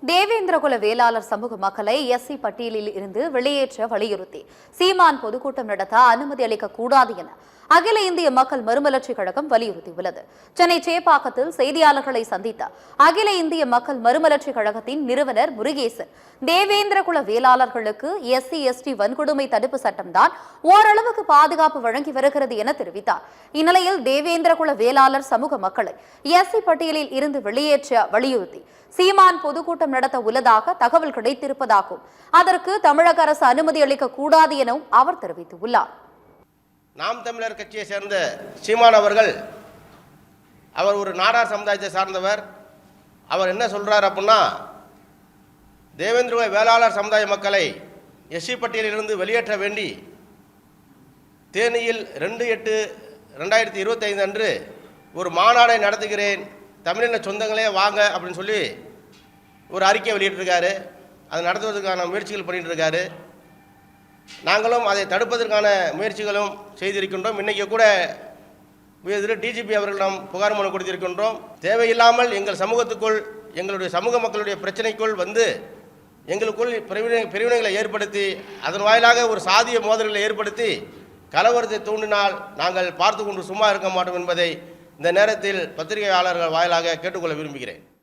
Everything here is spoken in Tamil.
தேவேந்திரகுல வேளாளர் சமூக மக்களை எஸ்சி பட்டியலில் இருந்து வெளியேற்ற வலியுறுத்தி சீமான் பொதுக்கூட்டம் நடத்த அனுமதி அளிக்கக்கூடாது என அகில இந்திய மக்கள் மறுமலர்ச்சி கழகம் வலியுறுத்தியுள்ளது. சென்னை சேப்பாக்கத்தில் செய்தியாளர்களை சந்தித்த அகில இந்திய மக்கள் மறுமலர்ச்சி கழகத்தின் நிறுவனர் முருகேசன், தேவேந்திரகுல வேளாளர்களுக்கு எஸ்சி எஸ்டி வன்கொடுமை தடுப்பு சட்டம்தான் ஓரளவுக்கு பாதுகாப்பு வழங்கி வருகிறது என தெரிவித்தார். இந்நிலையில் தேவேந்திரகுல வேளாளர் சமூக மக்களை எஸ்சி பட்டியலில் இருந்து வெளியேற்ற வலியுறுத்தி சீமான் பொதுக்கூட்டம் நடத்த உள்ளதாக தகவல் கிடைத்திருப்பதாகவும் அதற்கு தமிழக அரசு அனுமதி அளிக்கக்கூடாது எனவும் அவர் தெரிவித்துள்ளார். நாம் தமிழர் கட்சியை சேர்ந்த சீமான் அவர்கள் ஒரு நாடார் சமுதாயத்தை சார்ந்தவர். அவர் என்ன சொல்றார் அப்படின்னா, தேவேந்திர வேளாளர் சமுதாய மக்களை எஸ்சி பட்டியலிலிருந்து வெளியேற்ற வேண்டி தேனியில் 2/8/2025 அன்று ஒரு மாநாடை நடத்துகிறேன், தமிழின சொந்தங்களே வாங்க அப்படின்னு சொல்லி ஒரு அறிக்கை வெளியிட்டிருக்காரு. அதை நடத்துவதற்கான முயற்சிகள் பண்ணிட்டு இருக்காரு. நாங்களும் அதை தடுப்பதற்கான முயற்சிகளும் செய்திருக்கின்றோம். இன்றைக்கி கூட டிஜிபி அவர்களிடம் புகார் மனு கொடுத்திருக்கின்றோம். தேவையில்லாமல் எங்கள் சமூகத்துக்குள், எங்களுடைய சமூக மக்களுடைய பிரச்சனைக்குள் வந்து எங்களுக்குள் பிரிவினைகளை ஏற்படுத்தி அதன் வாயிலாக ஒரு சாதிய மோதல்களை ஏற்படுத்தி கலவரத்தை தூண்டினால் நாங்கள் பார்த்து கொண்டு சும்மா இருக்க மாட்டோம் என்பதை இந்த நேரத்தில் பத்திரிகையாளர்கள் வாயிலாக கேட்டுக்கொள்ள விரும்புகிறேன்.